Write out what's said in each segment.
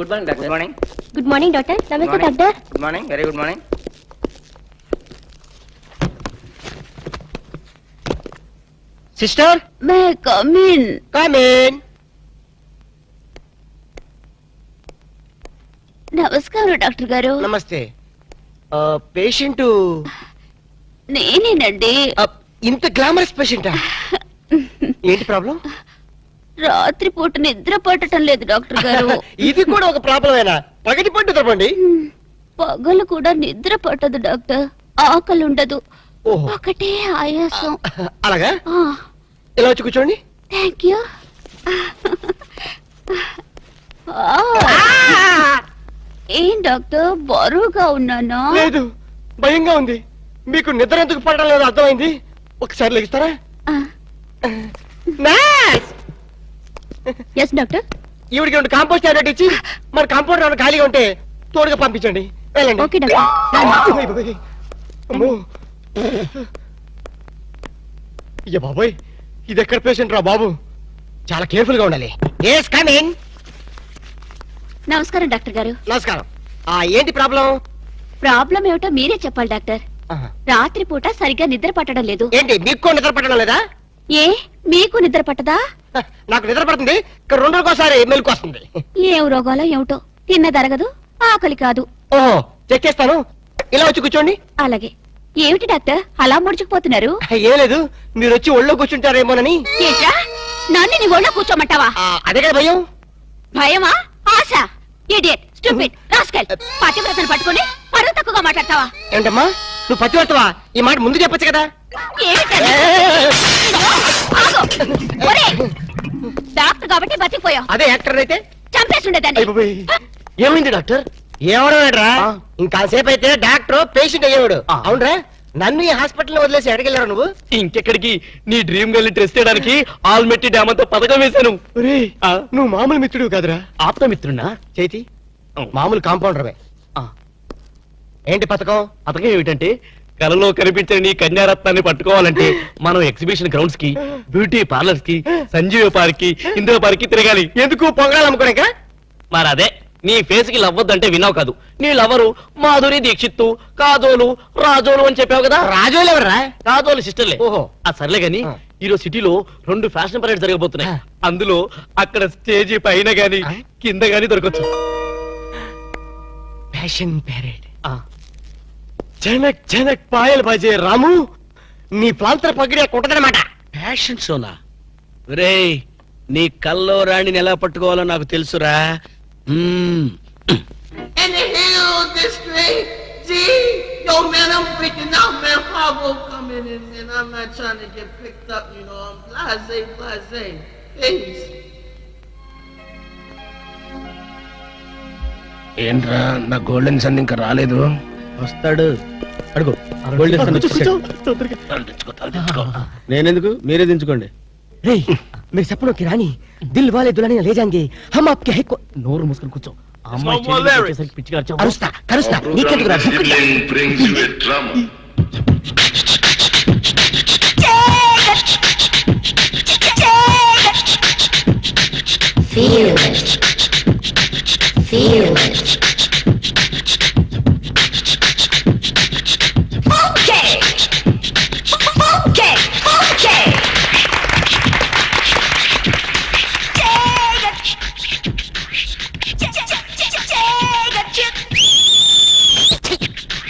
Good morning doctor. Good morning. Good morning doctor. నమస్తే doctor. Good morning. Very good morning. Sister, may come in. Come in. నమస్కారం doctor గారు. నమస్తే. Patient నేనేనండి. ఇంత glamorous పేషెంటా? ఏంటి problem? రాత్రి పూట నిద్ర పట్టడం లేదు డాక్టర్ గారు. ఇది కూడా ఒక ప్రాబ్లమేనా? పగటి పట్టు తప్పండి. పగలు కూడా నిద్ర పట్టదు డాక్టర్. ఆకలి ఉండదు. ఓహో. ఒకటే ఆయాసం. అలాగా? ఇలా వచ్చి కూర్చోండి. Thank you. ఏం డాక్టర్ బరువుగా ఉన్నానా? లేదు, భయంగా ఉంది. మీకు నిద్ర ఎందుకు పడడం లేదు అర్థమైంది. ఒకసారి లెగిస్తారా? Yes doctor. ఈవిడికి 2 కాంపోస్ట్ టాబ్లెట్ ఇచ్చి మన కాంపౌండ్ ఏమైనా ఖాళీగా ఉంటే తోడుగా పంపించండి. వెళ్ళండి. Okay doctor. అమ్మో. అయ్య బాబోయ్, ఇది ఎక్కడ పేషెంట్ రా బాబు? చాలా కేర్ఫుల్ గా ఉండాలి. Yes come in. నమస్కారం డాక్టర్ గారు. నమస్కారం. ఏంటి ప్రాబ్లం? ప్రాబ్లం ఏమిటో మీరే చెప్పాలి డాక్టర్. రాత్రి పూట సరిగ్గా నిద్ర పట్టడం లేదు. ఏంటి మీకు నిద్ర పట్టడం లేదా? ఏ మీకు నిద్ర పట్టదా? నాకు నిద్ర పడుతుంది, 2 రోజులకోసారి మెలకు వస్తుంది. ఏం రోగాలో ఏమిటో. తిన్నదరగదు, ఆకలి కాదు. ఓహో, చెక్ చేస్తాను. ఇలా వచ్చి కూర్చోండి. అలాగే. ఏమిటి డాక్టర్ అలా ముడుచుకుపోతున్నారు? ఏం లేదు, మీరు వచ్చి ఒళ్ళో కూర్చుంటారేమోనని. ఏంట్రా, నన్ను నీ ఒళ్ళో కూర్చోమంటావా? అదే కదా భయం. భయమా? ఆశ? Idiot, stupid, rascal. పతివ్రతను పట్టుకుని పరువు తక్కువగా మాట్లాడతావా? ఏంటమ్మా, నువ్వు పతివ్రతవా? ఈ మాట ముందు చెప్పొచ్చు కదా. డాక్టర్ కాబట్టి బతికిపోయావు. అదే యాక్టర్ అయితే చంపేస్తుండేదాన్ని. ఏమైంది డాక్టర్? ఏమన్నాడ్రా? ఇంకాసేపు అయితే డాక్టర్ పేషెంట్ అయ్యేవాడు. అవునరా? నన్ను ఈ హాస్పిటల్ వదిలేసి ఎడగెళ్ళారు నువ్వు? ఇంకెక్కడికి, నీ డ్రీమ్ గర్ల్ టెస్ట్ చేయడానికి ఆల్మెట్టి డ్యామ్ అంతా పథకం వేశాను. నువ్వు మామూలు మిత్రుడు కాదురా. ఆప్త మిత్రున్నా? చేతి మామూలు కాంపౌండర్వే. ఏంటి పథకం? పథకం ఏమిటంటే, కలలో కనిపించని నీ కన్యారత్నాన్ని పట్టుకోవాలంటే మనం ఎగ్జిబిషన్ గ్రౌండ్స్ కి, బ్యూటీ పార్లర్స్ కి, సంజీవ పార్క్ కి, ఇందిరా పార్క్ కి తిరగాలి. ఎందుకు? పొంగాలి అమ్ముకోలేక? మరి అదే, నీ ఫేస్ కి లవ్వద్దంటే విన్నావు కాదు. నీ లవరు మాధురి దీక్షిత్తు, కాదోలు, రాజోలు అని చెప్పావు కదా. రాజోలు ఎవరా? కాదోలు సిస్టర్లే. ఓహో. సర్లే గాని, ఈరోజు సిటీలో 2 ఫ్యాషన్ పరేడ్ జరగబోతున్నాయి. అందులో అక్కడ స్టేజీ పైన గాని కింద గాని దొరకచ్చు. Fashion parade. జనక్ జనక్ పాయల్ బాజే రాము, నీ ప్రాంతర పగిడే కొట్టదనమాట. ఫ్యాషన్ షోనా? రేయ్, నీ కల్లో రాణిని ఎలా పట్టుకోవాలో నాకు తెలుసురా. And the hell this thing, G, yo man, I'm freaking out, man. Pablo coming in, man. I'm not trying to get picked up, you know. I'm blase. Peace. ఏంట్రా, నా గోల్డెన్ సన్ ఇంకా రాలేదు? వస్తాడు. అడుగు. నేనెందుకు, మీరే దించుకోండి. మీరు సపనోं की रानी, दिल वाले दुल्हनिया ले जाएंगे हम आपके है को. నోరు మూసుకొని కూర్చో. పిచ్చిగా కరుస్తా కరుస్తా నీకెందుకు రా?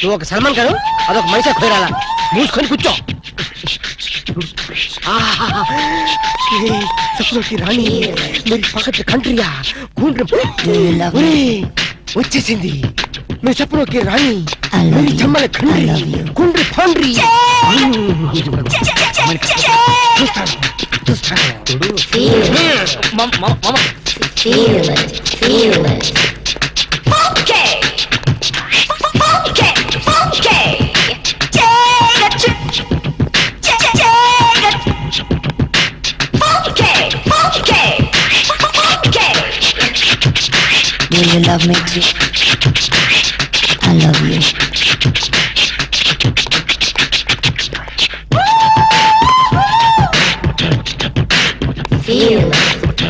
నువ్వు ఒక సల్మాన్ గారు, అదొక మనిషి ఖోరాలా. మూసుకొని కూర్చో. సపనోं की रानी, मेरी पकड़ कंट्रिया వచ్చేసింది. మీ సపనों की रानी, मेरी జమ్మల country కుండ్రి ఫండ్రి. Do you love me too? I love you. Feel it.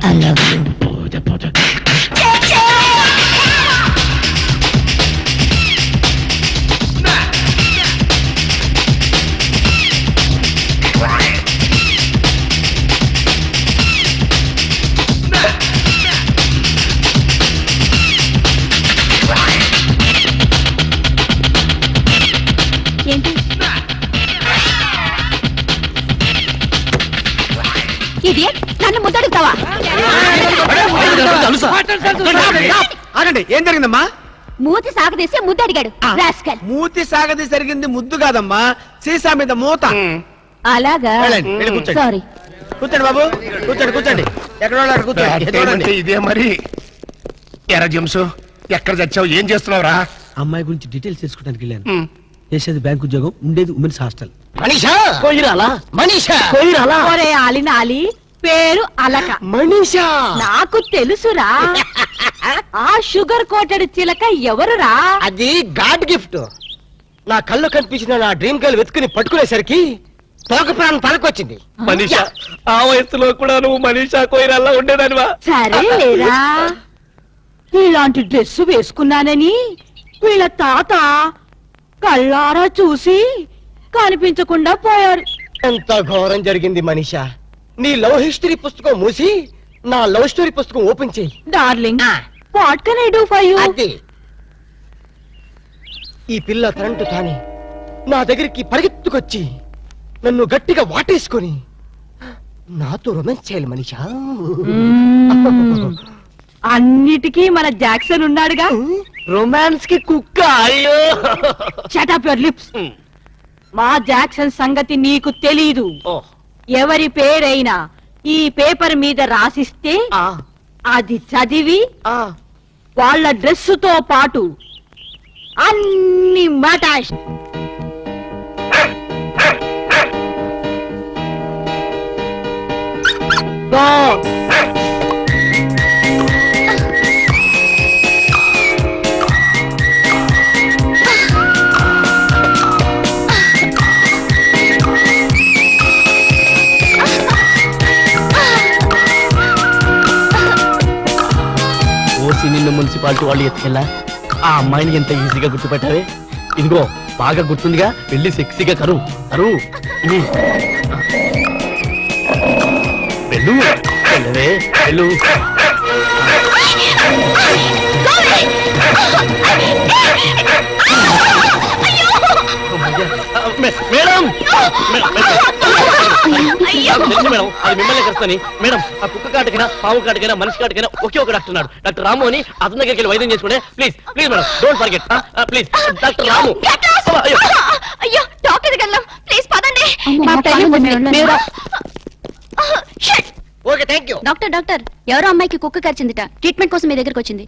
I love you. Idiot నన్ను ముద్దడుగుతావా ఆగండి, ఏం జరిగిందమ్మా? మూతి సాగదీసి ముద్దడిగాడు రాస్కల్. మూతి సాగది జరిగింది ముద్దు కాదమ్మా, సీసా మీద మూత. అలాగా వెళ్ళండి, వెళ్ళి కూర్చోండి. సారీ. కూర్చోండి బాబు, కూర్చోండి కూర్చోండి. ఎక్కడ వాళ్ళు అక్కడ కూర్చోండి. అంటే ఇదే మరి ఎరా జంసు, ఎక్కడ చచ్చావు, ఏం చేస్తున్నావురా? అమ్మాయి గురించి డీటెయిల్స్ తెలుసుకోవడానికి వెళ్ళాను. చేసేది బ్యాంక్ ఉద్యోగం, ఉండేది ఉమెన్స్ హాస్టల్. మనీషా కోయిరాలా మనీషా కోయిరాలా ఒరే ఆలినాలి పేరు అలక. మనీషా నాకు తెలుసురా. ఆ షుగర్ కోటెడ్ చిలక ఎవరురా? అది గాడ్ గిఫ్ట్. నా కళ్ళు కనిపించిన నా డ్రీమ్ గర్ల్ వెతుకుని పట్టుకునేసరికి తోక ప్రాణం తలకొచ్చింది. మనీషా, ఆ వయసులో కూడా నువ్వు మనీషా కోయిరాల్లా ఉండేదానివా? సరే లేరా, ఇలాంటి డ్రెస్ వేసుకున్నానని వీళ్ళ తాత కళ్ళారా చూసి కనిపించకుండా పోయారు. ఎంత ఘోరం జరిగింది మనీషా. నీ లవ్ హిస్టరీ పుస్తకం మూసి నా లవ్ స్టోరీ పుస్తకం ఓపెన్ చేయి. Darling, what can I do for you? అది ఈ పిల్ల కరెంటు తాని నా దగ్గరికి పరిగెత్తుకొచ్చి నన్ను గట్టిగా వాటేసుకొని నాతో రొమాన్స్ చేయాలి మనీషా. అన్నిటికీ మన జాక్సన్ ఉన్నాడుగా. రొమాన్స్ కి కుక్క. అయ్యో షట్ అప్ యువర్ లిప్స్. మా జాక్సన్ సంగతి నీకు తెలీదు. ఎవరి పేరైనా ఈ పేపర్ మీద రాసిస్తే అది చదివి వాళ్ళ డ్రెస్సుతో పాటు అన్ని మటాష్ ఓసి నిన్ను మున్సిపాలిటీ వాళ్ళు ఎత్తుకెళ్ళా ఆ అమ్మాయిని ఎంత ఈజీగా గుర్తుపెట్టావే. ఇదిగో బాగా గుర్తుందిగా, వెళ్ళి సెక్సీగా కరు కరు. వెళ్ళు వెళ్ళవే వెళ్ళు. మేడం మేడం, అది మిమ్మల్ని కలుస్తాని మేడం. ఆ కుక్క కాటుకైనా పాము కాటుకైనా మనిషి కాటుకైనా ఒకే ఒక డాక్టర్ ఉన్నాడు, డాక్టర్ రాము అని. అతని దగ్గరికి వెళ్ళి వైద్యం చేసుకుంటే please please madam, don't forget please. Doctor Ramu. అయ్యో డాక్టర్ దగ్గర ప్లీజ్ పదండి. Okay thank you. Doctor doctor ఎవరో అమ్మాయికి కుక్క కరిచిందిట, ట్రీట్మెంట్ కోసం మీ దగ్గరికి వచ్చింది.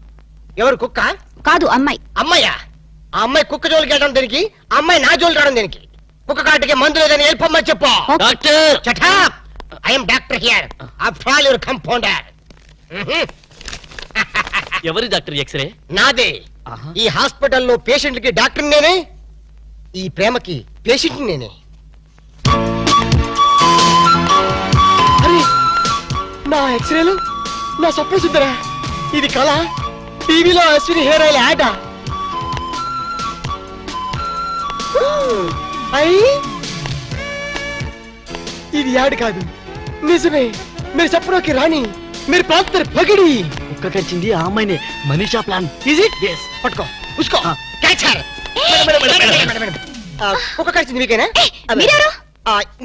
ఎవరు కుక్క? కాదు అమ్మాయి. అమ్మాయ్యా? ఆ అమ్మాయి కుక్క జోలికి వెళ్ళడం దేనికి? ఆ అమ్మాయి నా జోలికి రావడం దేనికి? కుక్క కాటికి మందు లేదని వెళ్ళిపోమ్మని చెప్పు. Doctor Shut up! I am doctor here. After all, you're compounder. ఎవరి డాక్టర్? ఎక్స్రే నాదే. ఈ హాస్పిటల్లో పేషెంట్ కి డాక్టర్ నేనే, ఈ ప్రేమకి పేషెంట్ నేనే. అరే, నా ఎక్స్రేలు నా స్వప్న సుందరా. ఇది కళ. టీవీలో అశ్విని హెయిర్ ఆయిల్ యాడ్. ఇది యాడ్ కాదు, నిజమే. మీరు చెప్పడానికి రాణి, మీరు ప్రాప్తర్ పగిడి. కుక్క కరిచింది ఆ అమ్మాయినే. మనీషా ప్లాన్. పట్టుకో ఉసుకో క్యాచ్ హర్. కుక్క కరిచింది మీకేనా? మీరెవరు?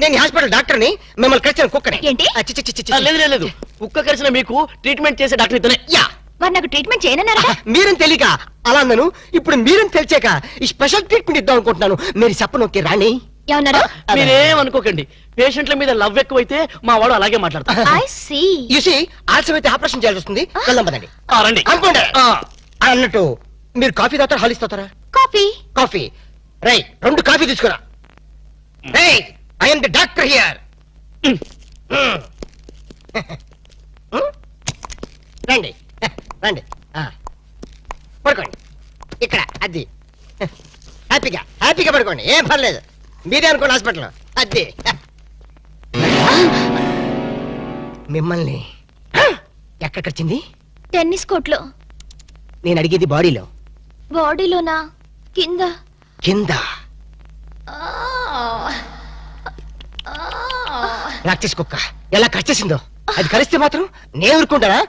నేను హాస్పిటల్ డాక్టర్ని. మిమ్మల్ని కరిచిన కుక్కనే. ఏంటి? లేదు లేదు, కుక్క కరిచిన మీకు ట్రీట్మెంట్ చేసే డాక్టర్ ఇతనే. యా, మరి నాకు ట్రీట్మెంట్ చేయనన్నారా? మీరని తెలియక అలా అన్నాను. ఇప్పుడు మీరని తెలిసాక ఈ స్పెషల్ ట్రీట్మెంట్ ఇద్దాం అనుకుంటున్నాను. మీరు చెప్పనొక్కి రాణి. ఏమన్నారు? మీరేం అనుకోకండి, పేషెంట్ల మీద లవ్ ఎక్కువైతే మా వాడు అలాగే మాట్లాడతారు. I see. యూసి ఆలస్యం అయితే ఆపరేషన్ చేయాల్సి వస్తుంది. వెళ్దాం పదండి. రండి. అనుకోండి. అన్నట్టు మీరు కాఫీ తాగుతారా హాలిస్ తాగుతారా? కాఫీ. కాఫీ రై, 2 కాఫీ తీసుకురా. రేయ్, I am the doctor here. రండి రండి, పడుకోండి ఇక్కడ. అది హ్యాపీగా హ్యాపీగా పడుకోండి, ఏం పర్లేదు. మీరే అనుకోండి హాస్పిటల్. అది మిమ్మల్ని ఎక్కడ కరిచింది? టెన్నిస్ కోర్ట్లో. నేను అడిగేది బాడీలో. బాడీలోనా? కింద. కింద ప్రాక్టీస్ కుక్క ఎలా కరిచేసిందో. అది కరిస్తే మాత్రం నేను ఊరుకుంటానా?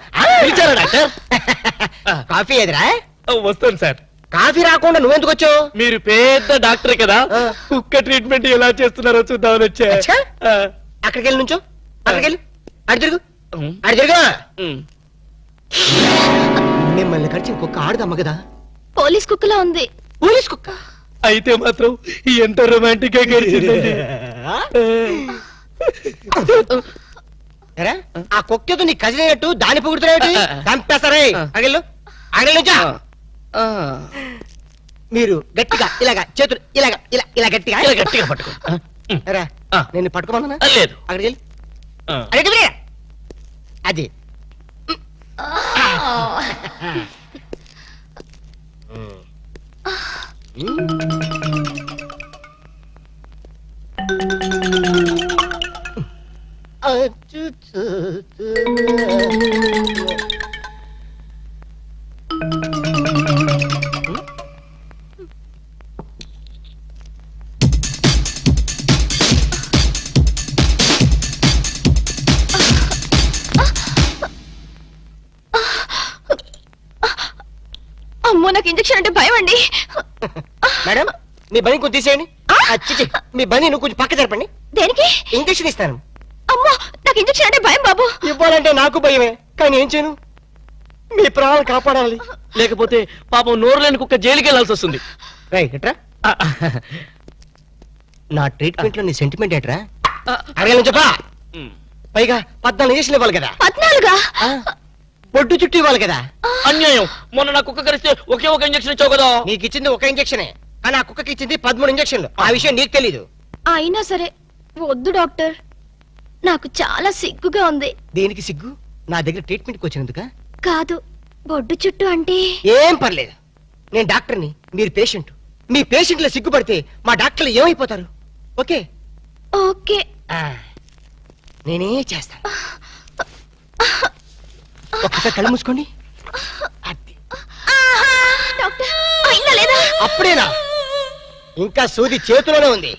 పిలిచారా డాక్టర్? కాఫీ ఎదురా? వస్తాను సార్. కాఫీ రాకుండా నువ్వెందుకు వచ్చావు? మీరు పెద్ద డాక్టరే కదా, కుక్క ట్రీట్మెంట్ ఎలా చేస్తున్నారో చూద్దామని వచ్చా. అచ్చా? అక్కడికి వెళ్ళి నుంచో, అక్కడికి వెళ్ళి. అటు తిరుగు అటు తిరుగు మిమ్మల్ని కరిచిన కుక్క ఆడదమ్మ కదా పోలీస్ కుక్కలా ఉంది. పోలీస్ కుక్క అయితే మాత్రం ఎంత రొమాంటిక్ గా గడిచిందండి. ఎరా, ఆ కుక్కతో నీ కజిన్ అయినట్టు దాని పొగుడుతున్నాయి చంపేస్తారే. అగలు అగలు మీరు గట్టిగా ఇలాగా చేతులు ఇలాగా ఇలా గట్టిగా ఇలా గట్టిగా పట్టుకో. ఎరా, నేను పట్టుకోమన్నా లేదు. అక్కడికి వెళ్ళి అరే అది అమ్మో, నాకు ఇంజెక్షన్ అంటే భయం అండి. మేడం మీ బని కొంచెం తీసేయండి. చిచి, మీ బని నువ్వు కొంచెం పక్క జరపండి. దేనికి? ఇంజక్షన్ ఇస్తాను. అమ్మో, నాకు ఇంజెక్షన్ అంటే భయం బాబు. ఇవ్వాలంటే నాకు భయమే, కానీ ఏం చేయను, మీ ప్రాణాలు కాపాడాలి. లేకపోతే పాపం నోరు లేని కుక్క జైలుకి వెళ్లాల్సి వస్తుంది. రైట్ ఎట్రా నా ట్రీట్మెంట్ లో నీ సెంటిమెంట్ ఎట్రా అడగలను చెప్పా. పైగా 14 ఇంజక్షన్ ఇవ్వాలి కదా. 14గా? బొడ్డు చుట్టూ ఇవ్వాలి కదా. అన్యాయం. మొన్న నా కుక్క కరిస్తే ఒకే ఒక ఇంజక్షన్ ఇచ్చావు కదా. నీకు ఇచ్చింది ఒక ఇంజక్షనే, కానీ ఆ కుక్కకి ఇచ్చింది 13 ఇంజక్షన్లు. ఆ విషయం నీకు తెలీదు. అయినా సరే వద్దు డాక్టర్, నాకు చాలా సిగ్గుగా ఉంది. దేనికి సిగ్గు? నా దగ్గర ట్రీట్మెంట్కి వచ్చినందుక? కాదు, బొడ్డు చుట్టూ అంటే. ఏం పర్లేదు, నేను డాక్టర్ని, మీరు పేషెంట్. మీ పేషెంట్ల సిగ్గుపడితే మా డాక్టర్లు ఏమైపోతారు? Okay okay. నేనే చేస్తాను. ఒక్కసారి కళ్ళు మూసుకోండి. అది. డాక్టర్, అయిందా లేదా? అప్పుడేనా? ఇంకా సూది చేతిలోనే ఉంది.